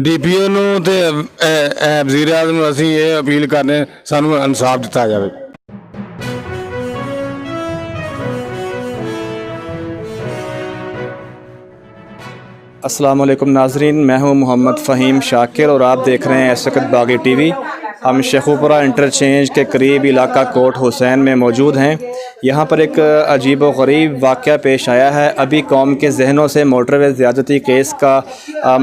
DPO ਨੂੰ ਤੇ ਵਜ਼ੀਰ ਆਜ਼ਮ ਨੂੰ ਅਸੀਂ ਇਹ ਅਪੀਲ ਕਰਨੇ ਸਾਨੂੰ ਇਨਸਾਫ ਦਿੱਤਾ ਜਾਵੇ। अस्सलाम वालेकुम नाजरीन, मैं हूं मोहम्मद फ़हीम शाकिर और आप देख रहे हैं इस वक्त बागी टीवी। हम शेखुपुरा इंटरचेंज के करीब इलाका कोट हुसैन में मौजूद हैं। यहाँ पर एक अजीब व गरीब वाक़या पेश आया है। अभी कौम के जहनों से मोटरवे ज़्यादती केस का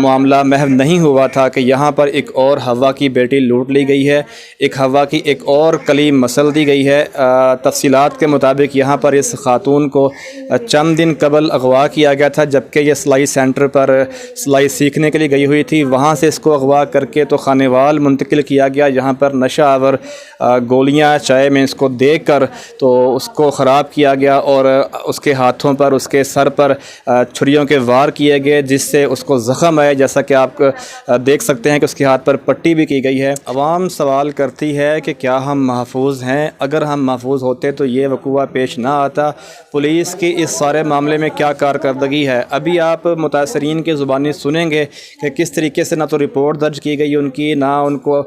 मामला महव नहीं हुआ था कि यहाँ पर एक और हवा की बेटी लूट ली गई है, एक हवा की एक और कलीम मसल दी गई है। तफसीलात के मुताबिक यहाँ पर इस खातून को चंद दिन कबल अगवा किया गया था, जबकि यह सिलाई सेंटर पर सिलाई सीखने के लिए गई हुई थी। वहाँ से इसको अगवा करके तो खानेवाल मुंतकिल किया गया। यहाँ पर नशा आवर गोलियाँ चाय में इसको देकर तो उसको ख़राब किया गया और उसके हाथों पर, उसके सर पर छुरियों के वार किए गए, जिससे उसको ज़ख़म आए। जैसा कि आप देख सकते हैं कि उसके हाथ पर पट्टी भी की गई है। अवाम सवाल करती है कि क्या हम महफूज हैं? अगर हम महफूज होते तो ये वक़ुआ पेश ना आता। पुलिस की इस सारे मामले में क्या कारकर्दगी है, अभी आप मुतासरीन की ज़ुबानी सुनेंगे कि किस तरीके से ना तो रिपोर्ट दर्ज की गई उनकी, ना उनको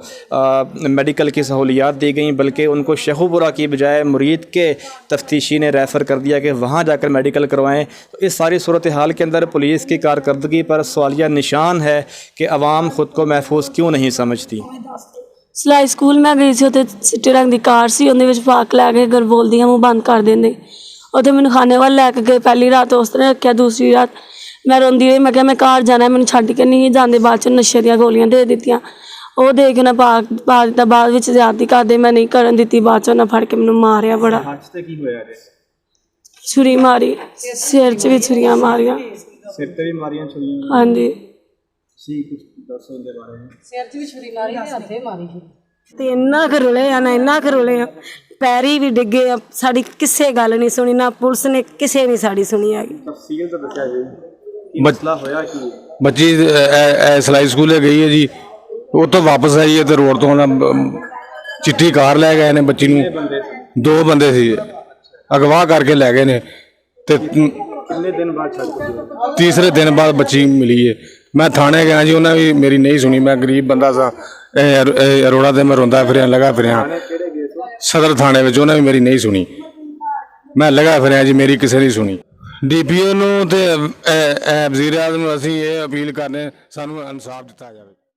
मेडिकल की सहूलियात दी गई, बल्कि उनको शेखुपुरा की बजाय मुरीद के तफ्तीशी ने रेफ़र कर दिया कि वहाँ जाकर मेडिकल करवाएं। तो इस सारी सूरत हाल के अंदर पुलिस की कारकर्दगी पर सवालिया निशान है कि अवाम ख़ुद को महफूज क्यों नहीं समझती। सिलाई स्कूल मैं गई सी, उत्थे चिट्टे रंग दी कार सी, उहदे विच फाक लै के घर बोलदियां मूँह बंद कर देंदे। उत्थे मैनूं खाने वाल लैके गए। पहली रात उस तरह रखिया, दूसरी रात मैं रोंदी रही। मैं क्या मैं घर जाना, मैनूं छड्ड के नहीं जांदे। बाद च नशे दियां गोलियां दे दित्तियां, ਉਹ ਦੇ ਕੇ ਨਾ ਪਾ ਦਿੱਤਾ। ਬਾਅਦ ਵਿੱਚ ਜ਼ਿਆਦਤੀ ਕਰਦੇ, ਮੈਂ ਨਹੀਂ ਕਰਨ ਦਿੱਤੀ। ਬਾਅਦ 'ਚ ਉਹਨਾਂ ਫੜ ਕੇ ਮੈਨੂੰ ਮਾਰਿਆ ਬੜਾ। ਕੀ ਹੋਇਆ? ਛੁਰੀ ਮਾਰੀ, ਸਿਰ 'ਚ ਵੀ ਛੁਰੀਆਂ ਮਾਰੀਆਂ। ਸਿਰ ਤੇ ਵੀ ਮਾਰੀਆਂ ਛੁਰੀਆਂ? ਹਾਂਜੀ। ਸੀ ਕੁਝ ਦੱਸੋ ਇਹਦੇ ਬਾਰੇ में? ਸਿਰ 'ਚ ਵੀ ਛੁਰੀ ਮਾਰੀ, ਹੱਥੇ ਮਾਰੀ ਸੀ। ਤੇ ਇੰਨਾ ਕੁ ਰੁਲੇ ਆ ਨਾ, ਇੰਨਾ ਕੁ ਰੁਲੇ ਆ, ਪੈਰੀ ਵੀ ਡਿੱਗੇ ਆ। ਸਾਡੀ ਕਿਸੇ ਗੱਲ ਨਹੀਂ ਸੁਣੀ, ਨਾ ਪੁਲਿਸ ਨੇ ਕਿਸੇ ਨੇ ਸਾਡੀ ਸੁਣੀ ਹੈਗੀ। ਤਫਸੀਲ ਤਾਂ ਦੱਸਿਆ ਜੀ। ਮਸਲਾ ਹੋਇਆ ਕੀ? ਬੱਚੀ ਸਿਲਾਈ ਸਕੂਲੇ ਗਈ ਹੈ ਜੀ, ਉਹ ਤੋਂ ਵਾਪਸ ਆਈ ਹੈ ਤੇ ਰੋਡ ਤੋਂ ਉਹਨਾਂ ਚਿੱਟੀ ਕਾਰ ਲੈ ਗਏ ਨੇ ਬੱਚੀ ਨੂੰ। ਦੋ ਬੰਦੇ ਸੀ, ਅਗਵਾ ਕਰਕੇ ਲੈ ਗਏ ਨੇ ਤੇ ਕਿੰਨੇ ਦਿਨ ਬਾਅਦ ਛੱਡ? ਤੀਸਰੇ ਦਿਨ ਬਾਅਦ ਬੱਚੀ ਮਿਲੀ ਹੈ। मैं थाने गया जी, उन्हें भी मेरी नहीं सुनी। मैं गरीब बंदा सा, अरोड़ा से मैं रोंदा फिर लगा फिर सदर थाने में, उन्हें भी मेरी नहीं सुनी। मैं लगा फिर जी, मेरी किसी नहीं सुनी। DPO ਨੂੰ ਤੇ ਵਜ਼ੀਰ ਆਜ਼ਮ ਨੂੰ ਅਸੀਂ ਇਹ ਅਪੀਲ ਕਰਨੇ ਸਾਨੂੰ ਇਨਸਾਫ ਦਿੱਤਾ ਜਾਵੇ।